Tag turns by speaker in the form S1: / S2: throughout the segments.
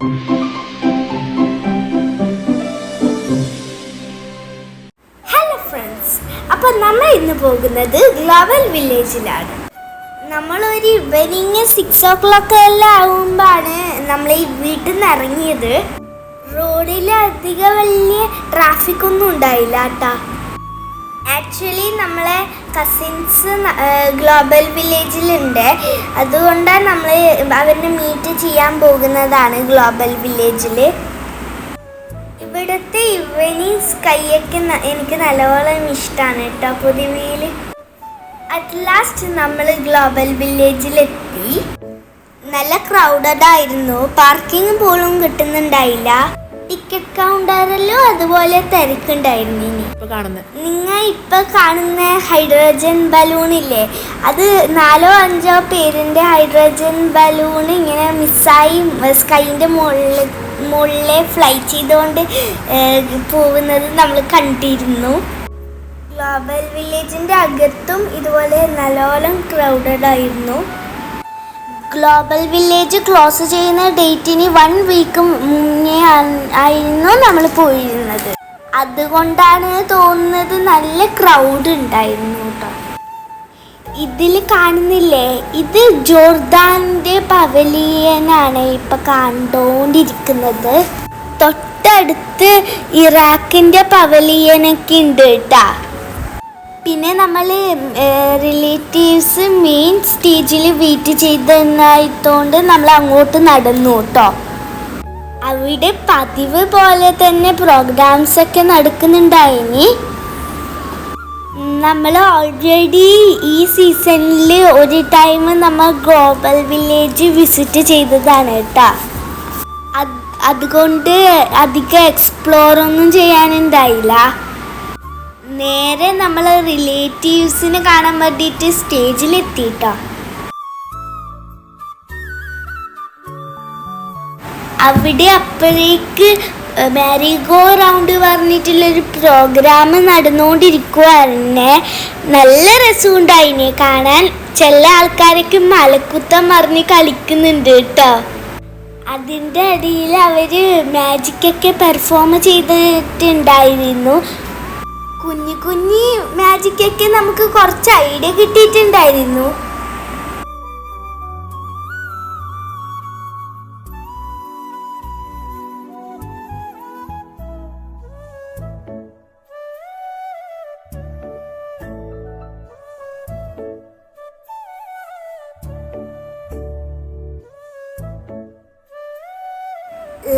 S1: Hello friends, അപ്പോൾ നമ്മൾ ഇന്ന് പോകുന്നത് ഗ്ലോബൽ വില്ലേജിലാണ്. നമ്മളൊരു ഈവനിങ് 6 o'clock എല്ലാം ആകുമ്പോഴാണ് നമ്മൾ ഈ വീട്ടിൽ നിന്ന് ഇറങ്ങിയത്. റോഡിൽ അധികം വലിയ ട്രാഫിക് ഒന്നും ഉണ്ടായില്ല കേട്ടോ. ആക്ച്വലി നമ്മളെ കസിൻസ് ഗ്ലോബൽ വില്ലേജിലുണ്ട്. അതുകൊണ്ടാണ് നമ്മൾ അവരെ മീറ്റ് ചെയ്യാൻ പോകുന്നതാണ് ഗ്ലോബൽ വില്ലേജിൽ. ഇവിടുത്തെ ഈവനിങ് സ്കൈയൊക്കെ എനിക്ക് നല്ലവണ്ണം ഇഷ്ടമാണ് കേട്ടോ. പൊതുവേൽ അറ്റ് ലാസ്റ്റ് നമ്മൾ ഗ്ലോബൽ വില്ലേജിലെത്തി. നല്ല ക്രൗഡഡ് ആയിരുന്നു. പാർക്കിംഗ് പോലും കിട്ടുന്നുണ്ടായില്ല. ടിക്കറ്റ് കൗണ്ടറിലും അതുപോലെ തിരക്കുണ്ടായിരുന്നു. നിങ്ങൾ ഇപ്പൊ കാണുന്ന ഹൈഡ്രജൻ ബലൂൺ ഇല്ലേ, അത് 4-5 പേരിന്റെ ഹൈഡ്രജൻ ബലൂൺ ഇങ്ങനെ മിസ്സായി സ്കൈൻ്റെ മുകളിലെ ഫ്ലൈ ചെയ്തുകൊണ്ട് പോകുന്നത് നമ്മൾ കണ്ടിരുന്നു. ഗ്ലോബൽ വില്ലേജിൻ്റെ അകത്തും ഇതുപോലെ നല്ലോണം ക്രൗഡഡ് ആയിരുന്നു. ഗ്ലോബൽ വില്ലേജ് ക്ലോസ് ചെയ്യുന്ന ഡേറ്റിന് 1 വീക്ക് മുന്നേ ആയിരുന്നു നമ്മൾ പോയിരുന്നത്. അതുകൊണ്ടാണ് തോന്നുന്നത് നല്ല ക്രൗഡ് ഉണ്ടായിരുന്നു കേട്ടോ. ഇതിൽ കാണുന്നില്ലേ, ഇത് ജോർദാൻ്റെ പവലിയനാണ് ഇപ്പം കണ്ടുകൊണ്ടിരിക്കുന്നത്. തൊട്ടടുത്ത് ഇറാഖിൻ്റെ പവലിയനൊക്കെ ഉണ്ട് കേട്ടോ. പിന്നെ നമ്മൾ റിലേറ്റീവ്സ് മെയിൻ സ്റ്റേജിൽ വെയിറ്റ് ചെയ്തതായതുകൊണ്ട് നമ്മൾ അങ്ങോട്ട് നടന്നു കേട്ടോ. അവിടെ പതിവ് പോലെ തന്നെ പ്രോഗ്രാംസ് ഒക്കെ നടക്കുന്നുണ്ടായിനി. നമ്മൾ ഓൾറെഡി ഈ സീസണിൽ ഒരു ടൈം നമ്മൾ ഗ്ലോബൽ വില്ലേജ് വിസിറ്റ് ചെയ്തതാണ് കേട്ടോ. അതുകൊണ്ട് അധികം എക്സ്പ്ലോറൊന്നും ചെയ്യാനുണ്ടായില്ല. നേരെ നമ്മൾ റിലേറ്റീവ്സിനെ കാണാൻ വേണ്ടിയിട്ട് സ്റ്റേജിലെത്തിട്ടോ. അവിടെ അപ്പോഴേക്ക് മാരി ഗോ റൗണ്ട് പറഞ്ഞിട്ടുള്ളൊരു പ്രോഗ്രാം നടന്നുകൊണ്ടിരിക്കുവായിരുന്നേ. നല്ല രസമുണ്ടായിനെ കാണാൻ. ചില ആൾക്കാരൊക്കെ മലക്കുത്തം പറഞ്ഞ് കളിക്കുന്നുണ്ട് കേട്ടോ. അതിൻ്റെ ഇടയിൽ അവർ മാജിക്കൊക്കെ പെർഫോം ചെയ്തിട്ടുണ്ടായിരുന്നു. കുഞ്ഞു മാജിക്കൊക്കെ നമുക്ക് കുറച്ച് ഐഡിയ കിട്ടിയിട്ടുണ്ടായിരുന്നു.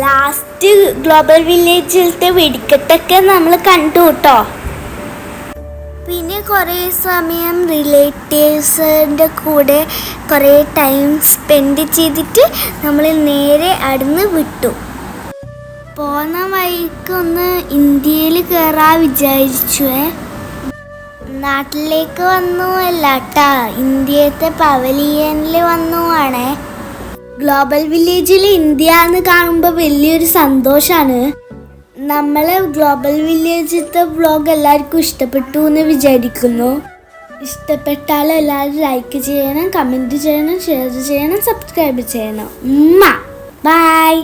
S1: ലാസ്റ്റ് ഗ്ലോബൽ വില്ലേജിലത്തെ വെടിക്കെട്ടൊക്കെ നമ്മൾ കണ്ടു കേട്ടോ. പിന്നെ കുറേ സമയം റിലേറ്റീവ്സിൻ്റെ കൂടെ കുറേ ടൈം സ്പെൻഡ് ചെയ്തിട്ട് നമ്മൾ നേരെ അവിടുന്ന് വിട്ടു. പോന്ന വഴിക്കൊന്ന് ഇന്ത്യയിൽ കയറാൻ വിചാരിച്ചു. നാട്ടിലേക്ക് വന്നു അല്ല കേട്ടാ, ഇന്ത്യത്തെ പവലിയനിൽ വന്നുവാണേ. ഗ്ലോബൽ വില്ലേജിൽ ഇന്ത്യ എന്ന് കാണുമ്പോൾ വലിയൊരു സന്തോഷമാണ്. നമ്മളെ ഗ്ലോബൽ വില്ലേജിലത്തെ വ്ളോഗ് എല്ലാവർക്കും ഇഷ്ടപ്പെട്ടു എന്ന് വിചാരിക്കുന്നു. ഇഷ്ടപ്പെട്ടാൽ എല്ലാവരും ലൈക്ക് ചെയ്യണം, കമൻറ്റ് ചെയ്യണം, ഷെയർ ചെയ്യണം, സബ്സ്ക്രൈബ് ചെയ്യണം. ബൈ.